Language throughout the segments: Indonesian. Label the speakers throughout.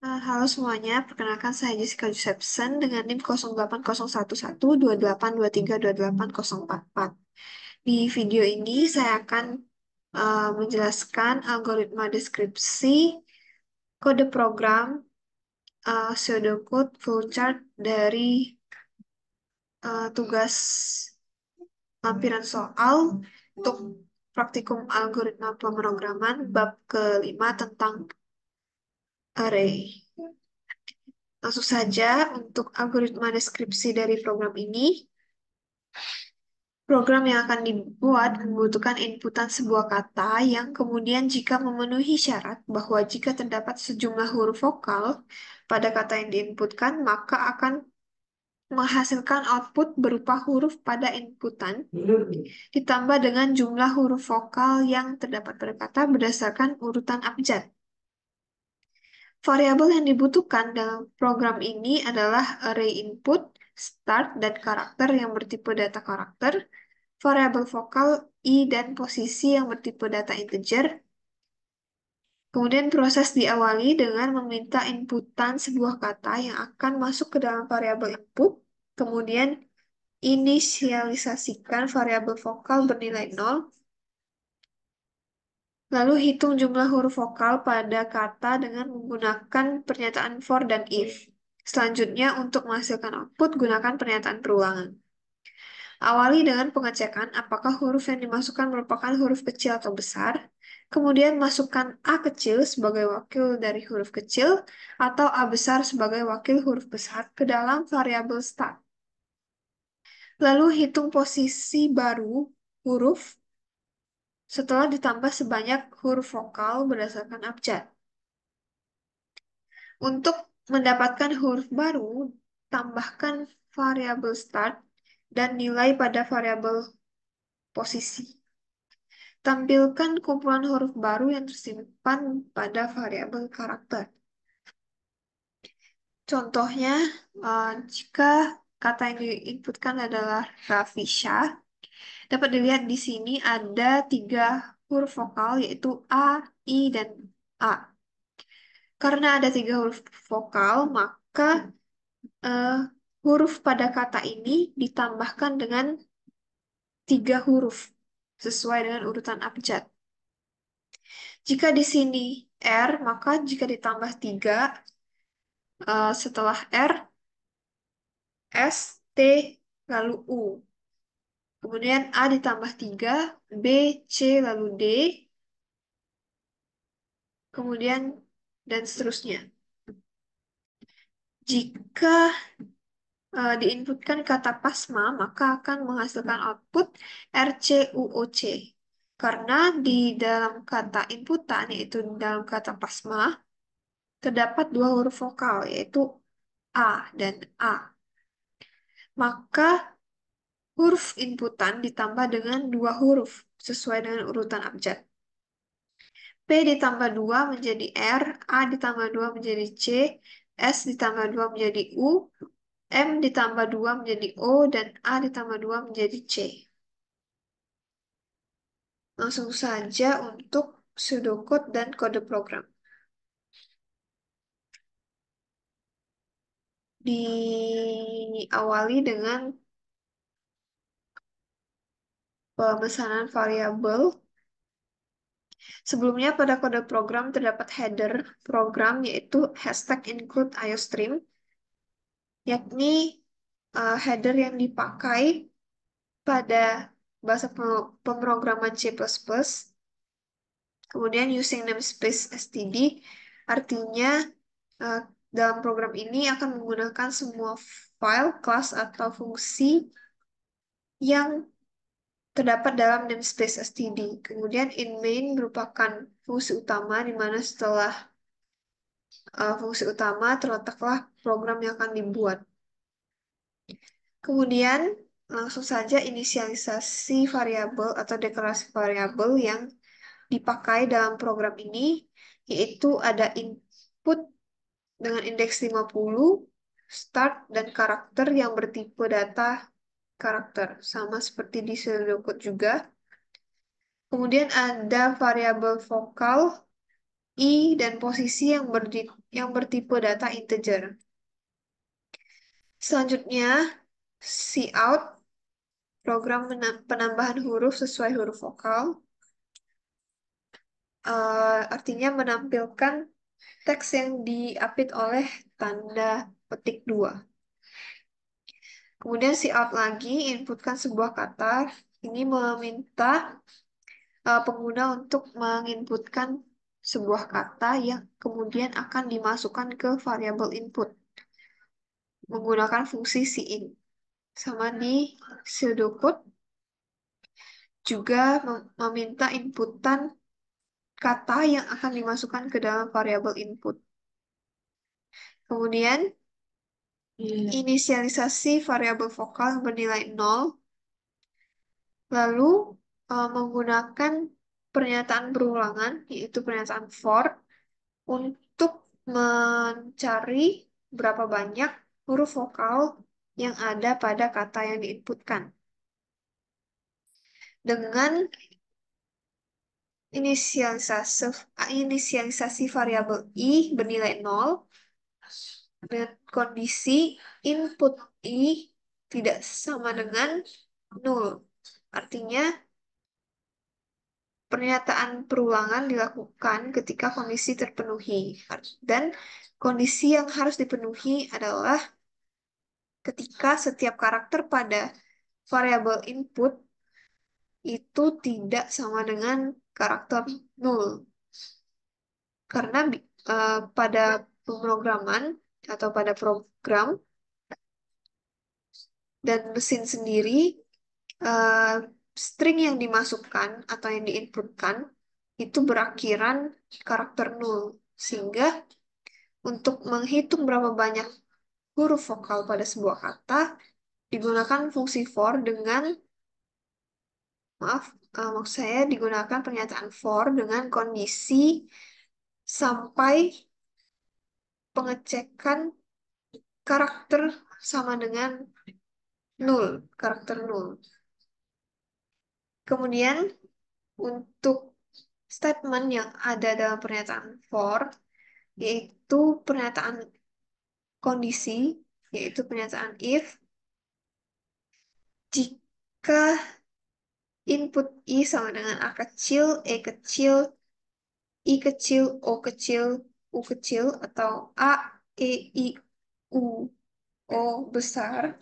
Speaker 1: Halo semuanya, perkenalkan saya Jessica Josephson dengan NIM 0801128223280444. Di video ini saya akan menjelaskan algoritma deskripsi, kode program, pseudocode, flowchart dari tugas lampiran soal untuk praktikum algoritma pemrograman bab kelima tentang array. Langsung saja untuk algoritma deskripsi dari program ini. Program yang akan dibuat membutuhkan inputan sebuah kata yang kemudian jika memenuhi syarat bahwa jika terdapat sejumlah huruf vokal pada kata yang diinputkan, maka akan menghasilkan output berupa huruf pada inputan ditambah dengan jumlah huruf vokal yang terdapat pada kata berdasarkan urutan abjad. Variabel yang dibutuhkan dalam program ini adalah array input, start, dan karakter yang bertipe data karakter, variabel vokal i dan posisi yang bertipe data integer. Kemudian proses diawali dengan meminta inputan sebuah kata yang akan masuk ke dalam variabel input, kemudian inisialisasikan variabel vokal bernilai 0, lalu hitung jumlah huruf vokal pada kata dengan menggunakan pernyataan for dan if. Selanjutnya, untuk menghasilkan output, gunakan pernyataan perulangan. Awali dengan pengecekan apakah huruf yang dimasukkan merupakan huruf kecil atau besar. Kemudian masukkan A kecil sebagai wakil dari huruf kecil atau A besar sebagai wakil huruf besar ke dalam variabel start. Lalu hitung posisi baru huruf setelah ditambah sebanyak huruf vokal berdasarkan abjad. Untuk mendapatkan huruf baru, tambahkan variabel start dan nilai pada variabel posisi. Tampilkan kumpulan huruf baru yang tersimpan pada variabel karakter. Contohnya, jika kata yang diinputkan adalah Rafisha, dapat dilihat di sini ada 3 huruf vokal, yaitu A, I, dan A. Karena ada 3 huruf vokal, maka eh, huruf pada kata ini ditambahkan dengan 3 huruf, sesuai dengan urutan abjad. Jika di sini R, maka jika ditambah 3, setelah R, S, T, lalu U. Kemudian A ditambah 3, B, C, lalu D, kemudian dan seterusnya. Jika diinputkan kata pasma, maka akan menghasilkan output RCUOC. Karena di dalam kata inputan, yaitu dalam kata pasma, terdapat 2 huruf vokal, yaitu A dan A. Maka huruf inputan ditambah dengan 2 huruf, sesuai dengan urutan abjad. P ditambah 2 menjadi R, A ditambah 2 menjadi C, S ditambah 2 menjadi U, M ditambah 2 menjadi O, dan A ditambah 2 menjadi C. Langsung saja untuk pseudocode dan kode program. Diawali dengan pemesanan variabel. Sebelumnya pada kode program terdapat header program yaitu hashtag include iostream, yakni header yang dipakai pada bahasa pemrograman C++. Kemudian using namespace std, artinya eh, dalam program ini akan menggunakan semua file, kelas, atau fungsi yang terdapat dalam namespace std. Kemudian in main merupakan fungsi utama, di mana setelah fungsi utama terletaklah program yang akan dibuat. Kemudian langsung saja inisialisasi variabel atau deklarasi variabel yang dipakai dalam program ini, yaitu ada input dengan indeks 50, start, dan karakter yang bertipe data karakter, sama seperti di pseudocode juga. Kemudian ada variabel vokal, i, dan posisi yang yang bertipe data integer. Selanjutnya, cout, program penambahan huruf sesuai huruf vokal. Artinya menampilkan teks yang diapit oleh tanda petik 2. Kemudian cout lagi, inputkan sebuah kata. Ini meminta pengguna untuk menginputkan sebuah kata yang kemudian akan dimasukkan ke variabel input menggunakan fungsi cin. Sama di pseudocode juga meminta inputan kata yang akan dimasukkan ke dalam variabel input. Kemudian inisialisasi variabel vokal yang bernilai 0, lalu menggunakan pernyataan berulangan, yaitu pernyataan for, untuk mencari berapa banyak huruf vokal yang ada pada kata yang diinputkan. Dengan inisialisasi variabel i bernilai 0 dengan kondisi input i tidak sama dengan 0. Artinya, pernyataan perulangan dilakukan ketika kondisi terpenuhi. Dan kondisi yang harus dipenuhi adalah ketika setiap karakter pada variabel input itu tidak sama dengan karakter 0. Karena pada pemrograman atau pada program dan mesin sendiri, eh, string yang dimasukkan atau yang diinputkan itu berakhiran karakter 0. Sehingga untuk menghitung berapa banyak huruf vokal pada sebuah kata, digunakan fungsi for dengan, maaf, maksud saya digunakan pernyataan for dengan kondisi sampai pengecekan karakter sama dengan 0, karakter 0. Kemudian untuk statement yang ada dalam pernyataan for, yaitu pernyataan kondisi, yaitu pernyataan if, jika input i sama dengan a kecil, e kecil, i kecil, o kecil, u kecil, atau a, e, i, u, o besar,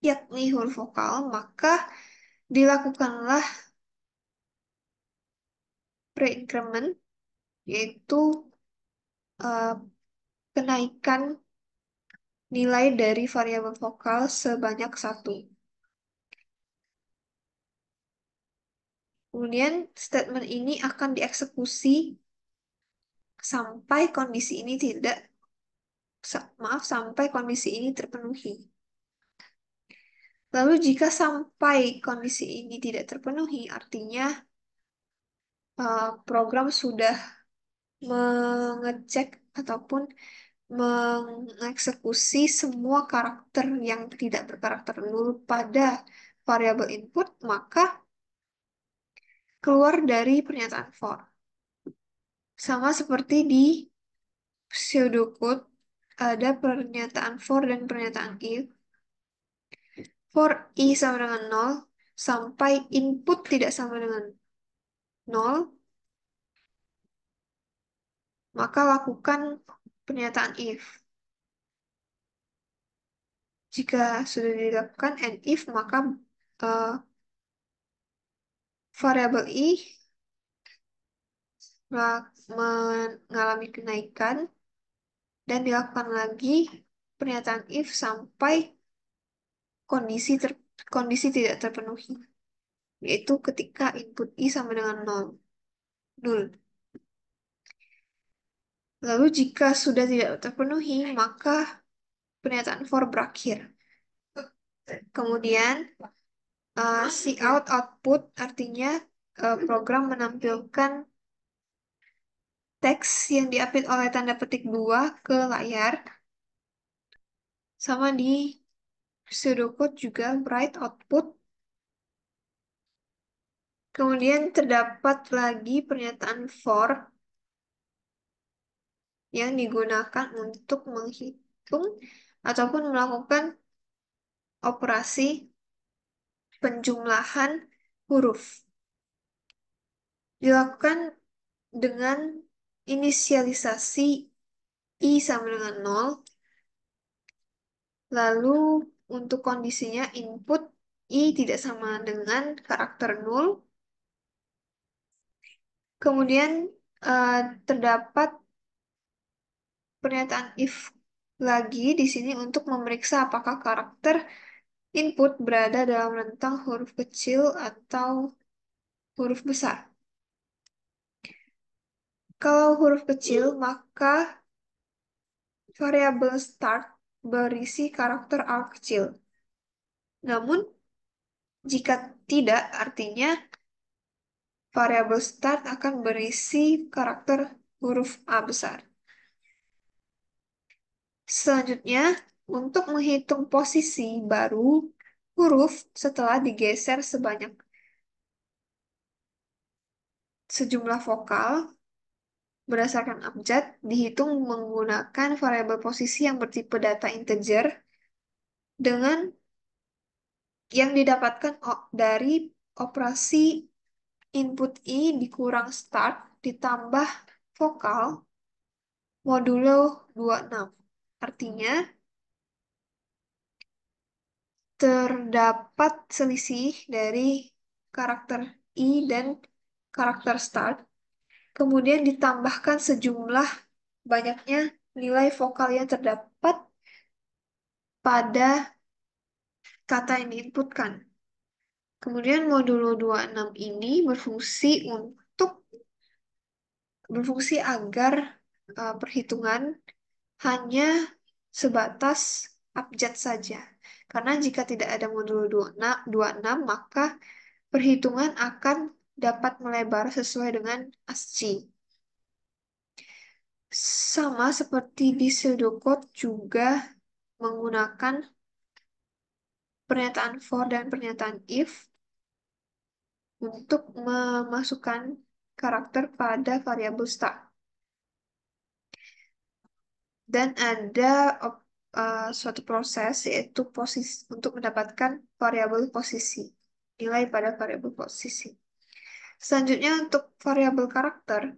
Speaker 1: yakni huruf vokal, maka dilakukanlah pre-increment, yaitu eh, kenaikan nilai dari variabel vokal sebanyak 1. Kemudian statement ini akan dieksekusi sampai kondisi ini tidak, maaf, sampai kondisi ini terpenuhi. Lalu jika sampai kondisi ini tidak terpenuhi, artinya program sudah mengecek ataupun mengeksekusi semua karakter yang tidak berkarakter nul pada variabel input, maka keluar dari pernyataan for. Sama seperti di pseudocode, ada pernyataan for dan pernyataan if. For i sama dengan 0, sampai input tidak sama dengan 0, maka lakukan pernyataan if. Jika sudah dilakukan and if, maka uh, variabel i mengalami kenaikan dan dilakukan lagi pernyataan if sampai kondisi kondisi tidak terpenuhi, yaitu ketika input i sama dengan 0. 0. Lalu jika sudah tidak terpenuhi, maka pernyataan for berakhir. Kemudian cout output artinya program menampilkan teks yang diapit oleh tanda petik 2 ke layar. Sama di pseudocode juga write output. Kemudian terdapat lagi pernyataan for yang digunakan untuk menghitung ataupun melakukan operasi penjumlahan huruf. Dilakukan dengan inisialisasi I sama dengan 0. Lalu untuk kondisinya input I tidak sama dengan karakter 0. Kemudian terdapat pernyataan if lagi di sini untuk memeriksa apakah karakter input berada dalam rentang huruf kecil atau huruf besar. Kalau huruf kecil, maka variabel start berisi karakter A kecil. Namun, jika tidak, artinya variabel start akan berisi karakter huruf A besar. Selanjutnya, untuk menghitung posisi baru huruf setelah digeser sebanyak sejumlah vokal berdasarkan abjad, dihitung menggunakan variabel posisi yang bertipe data integer dengan yang didapatkan dari operasi input I dikurang start ditambah vokal modulo 26. Artinya, terdapat selisih dari karakter I dan karakter start, kemudian ditambahkan sejumlah banyaknya nilai vokal yang terdapat pada kata yang diinputkan. Kemudian modulo 26 ini berfungsi agar perhitungan hanya sebatas abjad saja. Karena jika tidak ada modulo 26, maka perhitungan akan dapat melebar sesuai dengan ASCII. Sama seperti di pseudocode juga menggunakan pernyataan for dan pernyataan if untuk memasukkan karakter pada variabel start. Dan ada suatu proses yaitu posisi untuk mendapatkan variabel posisi, nilai pada variabel posisi. Selanjutnya untuk variabel karakter,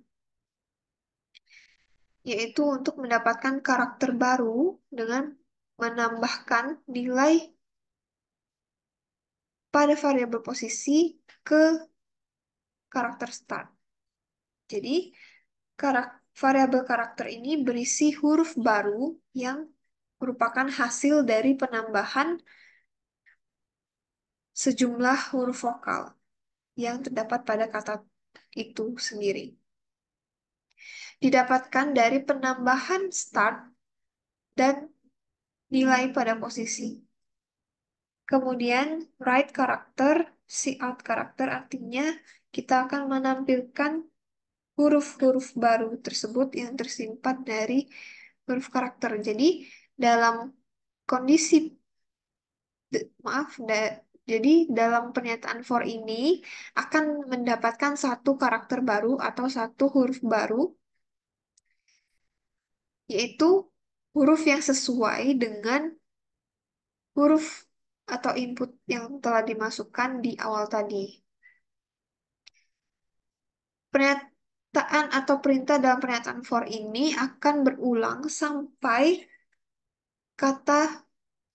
Speaker 1: yaitu untuk mendapatkan karakter baru dengan menambahkan nilai pada variabel posisi ke karakter start. Jadi, variabel karakter ini berisi huruf baru yang merupakan hasil dari penambahan sejumlah huruf vokal yang terdapat pada kata itu sendiri. Didapatkan dari penambahan start dan nilai pada posisi. Kemudian write karakter, cout karakter artinya kita akan menampilkan huruf-huruf baru tersebut yang tersimpan dari huruf karakter. Jadi dalam kondisi maaf, jadi dalam pernyataan for ini akan mendapatkan satu karakter baru atau satu huruf baru, yaitu huruf yang sesuai dengan huruf atau input yang telah dimasukkan di awal tadi. Pernyataan atau perintah dalam pernyataan for ini akan berulang sampai kata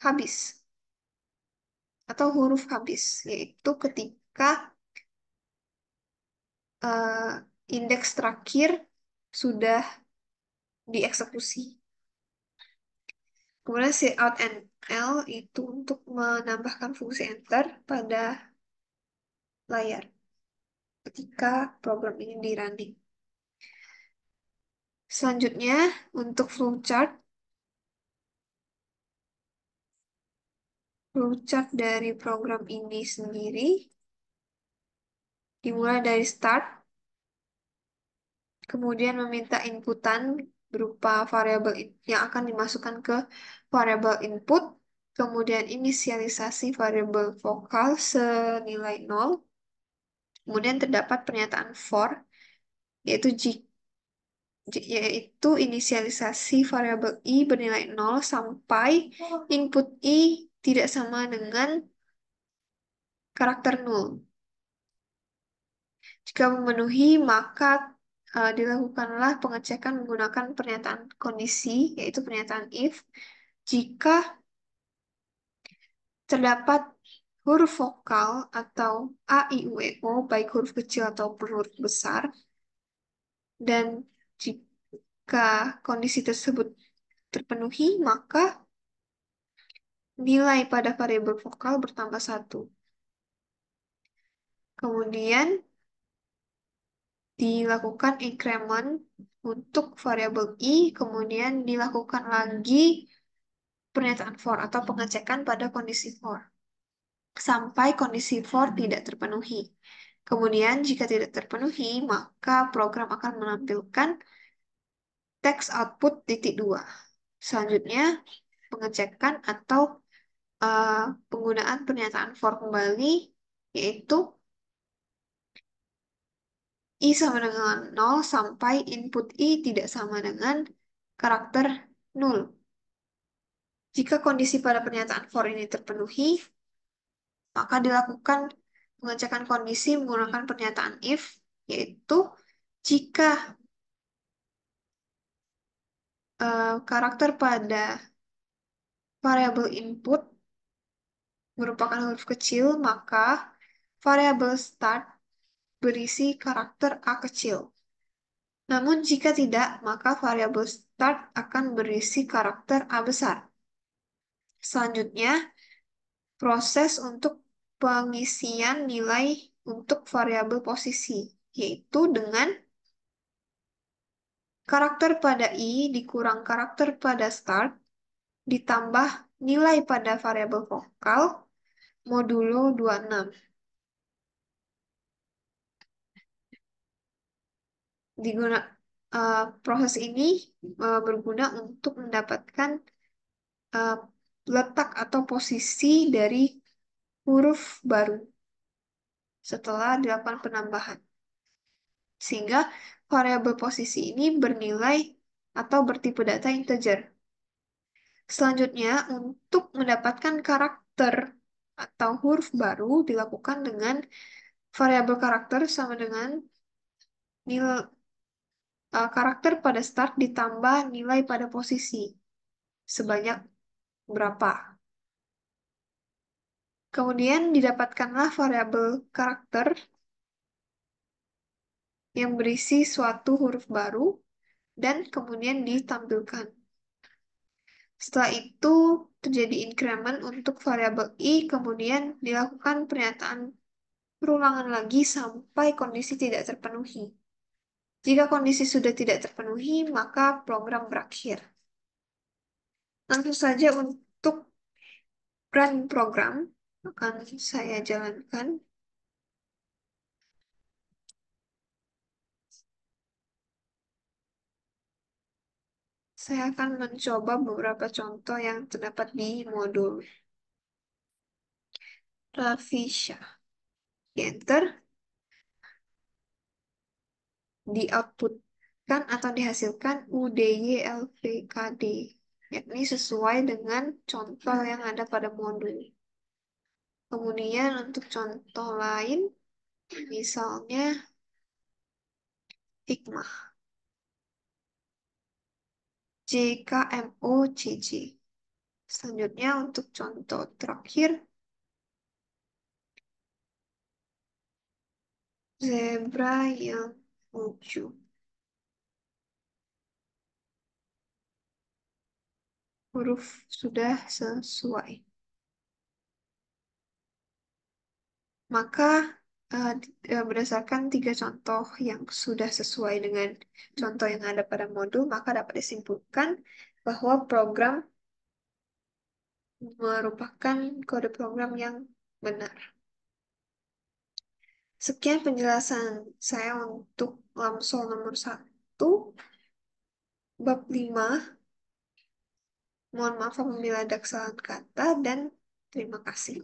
Speaker 1: habis atau huruf habis, yaitu ketika eh, indeks terakhir sudah dieksekusi. Kemudian out and L itu untuk menambahkan fungsi enter pada layar ketika program ini di running. Selanjutnya, untuk flowchart dari program ini sendiri dimulai dari start, kemudian meminta inputan berupa variabel yang akan dimasukkan ke variabel input, kemudian inisialisasi variabel vokal senilai 0, kemudian terdapat pernyataan for, yaitu yaitu inisialisasi variabel i bernilai 0 sampai input i tidak sama dengan karakter 0. Jika memenuhi, maka dilakukanlah pengecekan menggunakan pernyataan kondisi, yaitu pernyataan if, jika terdapat huruf vokal atau a, i, u, e, o, baik huruf kecil atau huruf besar, dan jika kondisi tersebut terpenuhi, maka nilai pada variabel vokal bertambah 1. Kemudian dilakukan increment untuk variabel i, kemudian dilakukan lagi pernyataan for atau pengecekan pada kondisi for sampai kondisi for tidak terpenuhi. Kemudian jika tidak terpenuhi, maka program akan menampilkan text output titik 2. Selanjutnya, pengecekan atau eh, penggunaan pernyataan for kembali, yaitu i sama dengan 0 sampai input i tidak sama dengan karakter 0. Jika kondisi pada pernyataan for ini terpenuhi, maka dilakukan pengecekan kondisi menggunakan pernyataan if, yaitu jika karakter pada variabel input merupakan huruf kecil, maka variabel start berisi karakter A kecil. Namun jika tidak, maka variabel start akan berisi karakter A besar. Selanjutnya, proses untuk pengisian nilai untuk variabel posisi, yaitu dengan karakter pada i dikurang karakter pada start, ditambah nilai pada variabel vokal, modulo 26. Diguna, proses ini berguna untuk mendapatkan eh, letak atau posisi dari huruf baru setelah dilakukan penambahan. Sehingga variabel posisi ini bernilai atau bertipe data integer. Selanjutnya, untuk mendapatkan karakter atau huruf baru dilakukan dengan variabel karakter sama dengan nilai karakter pada start ditambah nilai pada posisi sebanyak berapa. Kemudian didapatkanlah variabel karakter yang berisi suatu huruf baru dan kemudian ditampilkan. Setelah itu terjadi increment untuk variabel i, kemudian dilakukan pernyataan perulangan lagi sampai kondisi tidak terpenuhi. Jika kondisi sudah tidak terpenuhi, maka program berakhir. Langsung saja untuk run program akan saya jalankan. Saya akan mencoba beberapa contoh yang terdapat di modul Rafisha. Di enter, di-outputkan atau dihasilkan UDYLVKD, yakni sesuai dengan contoh yang ada pada modul. Kemudian untuk contoh lain, misalnya hikmah, JKMOCJ. Selanjutnya untuk contoh terakhir, zebra yang lucu. Huruf sudah sesuai. Maka berdasarkan 3 contoh yang sudah sesuai dengan contoh yang ada pada modul, maka dapat disimpulkan bahwa program merupakan kode program yang benar. Sekian penjelasan saya untuk Lamsol nomor 1, bab 5. Mohon maaf apabila ada kesalahan kata dan terima kasih.